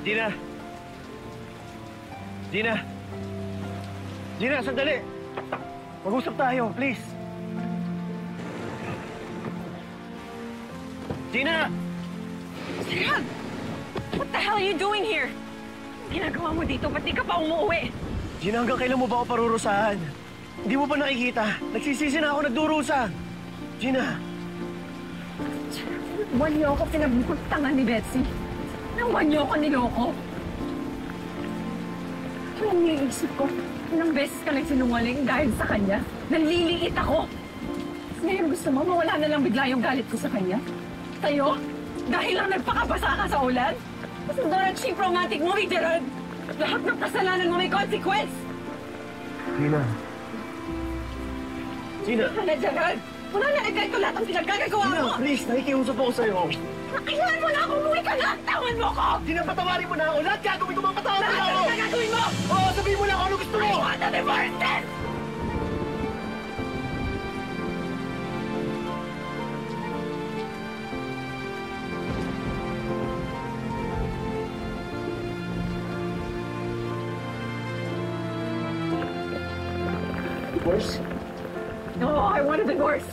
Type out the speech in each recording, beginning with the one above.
Gina! Gina! Gina, sandali! Mag-usap tayo, please! Gina! Sir! What the hell are you doing here? Ginagawa mo dito, ba't di ka pa umuwi? Gina, hanggang kailan mo ba ako parurusahan? Hindi mo ba nakikita? Nagsisisi na ako nagdurusa! Gina! Buwan niyo ako pinagbukuntangan ni Betsy. Buwan niyo ako niloko. Anong naiisip ko? Ilang beses ka nagsinungaling dahil sa kanya? Naliliit ako. Ngayon gusto mo, mawala na lang bigla yung galit ko sa kanya? Sa'yo? Dahil lang nagpakabasa ka sa ulan? Mas doon ang cheap romantic movie, Gerald! Lahat ng kasalanan mo may consequence! Gina. Gina! Wala na, Gerald! Wala na, egay ko lahat ang pinagkagagawa mo! Gina, please! Nakikiusap ako sa'yo! Kailangan mo na ako! Umuwi ka na! Tawan mo ko! Gina, patawarin mo na ako! Lahat gagawin ko mga patawarin mo ako! Lahat gagawin mo! Oo, sabihin mo na ako ano gusto mo! I want a divorce then! Divorce? No, I want a divorce!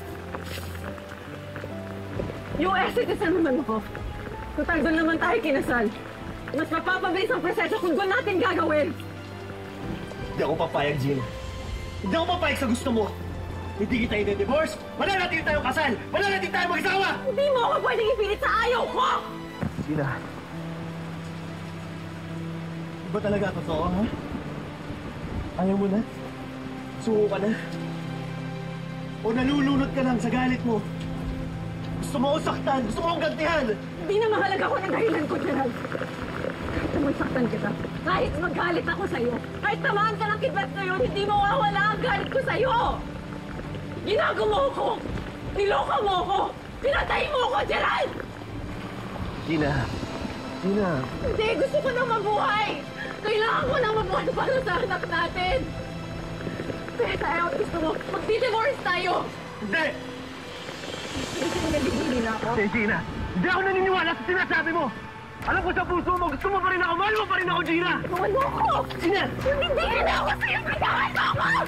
US citizen naman ako. Total doon naman tayo kinasal. Mas mapapabilis ang proseso kung doon natin gagawin. Hindi ako papayag, Gina. Hindi ako papayag sa gusto mo. Hindi kita i-divorce. Wala natin tayong kasal. Wala natin tayong mag-asawa. Hindi mo ako pwedeng ipilit sa ayaw ko! Gina. Ba talaga totoo, ha? Ayaw mo na? Suko ka na? O nalulunod ka lang sa galit mo? Gusto mo akong saktan? Gusto mo akong gantihan? Hindi na mahalaga ko ng dahilan ko, Gerald. Kahit masaktan kita, kahit magalit ako sa'yo, kahit tamaan ka ng kidlat ngayon, hindi mawawala ang galit ko sa'yo! Ginago mo ko! Niloko mo ko! Pinatay mo ko, Gerald! Gina. Gina. Hindi, gusto ko na mabuhay! Kailangan ko na mabuhay para sa anak natin! Kaya tayo, gusto mo, magdi-divorce tayo! Hindi! Gusto mo nabibili na ako? Hindi, Gina. Hindi ako naniniwala sa sinasabi mo! Alam ko sa puso mo, gusto mo pa rin ako, mahal mo pa rin ako, Gina! Mahal mo ako! Gina! Hindi na ako sa'yo! Pinahal mo ako!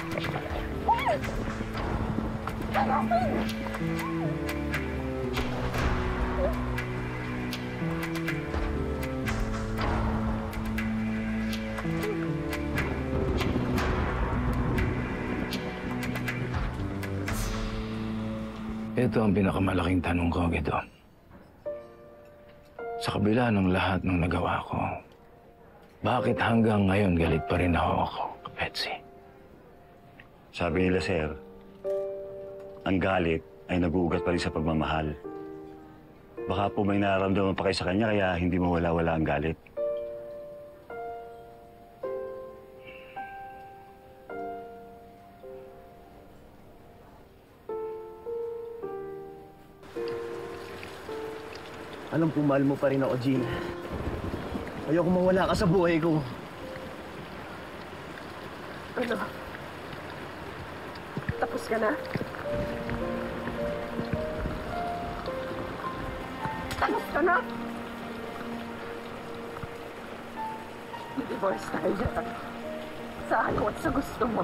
Ito ang pinakamalaking tanong ko, Guido. Sa kabila ng lahat ng nagawa ko, bakit hanggang ngayon galit pa rin ako, Betsy? Sabi nila, sir, ang galit ay nag-uugat pa rin sa pagmamahal. Baka po may nararamdaman pa kayo sa kanya kaya hindi mawala-wala ang galit. Alam kong mahal mo pa rin ako, Gina. Ayoko mawala ka sa buhay ko. Ano? Tapos ka na? Tapos ka na? Divorce tayo dyan. Sa ayaw at sa gusto mo.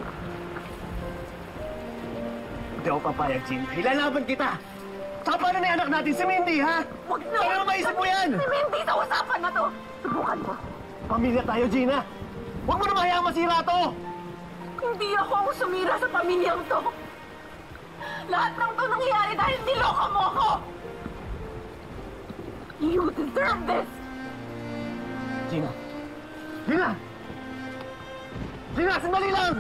Hindi ako papayag, Gina. Ilalaban kita! Saka paano na yung anak natin si Mindy, ha? Huwag na! Paano maisip mo yan? Si Mindy sa usapan na to! Subukan mo. Pamilya tayo, Gina. Huwag mo na mahiyaang masira to! Hindi ako ang sumira sa pamilyang to. Lahat ng to nangyayari dahil niloko mo ako! You deserve this! Gina! Gina! Gina, sandali lang!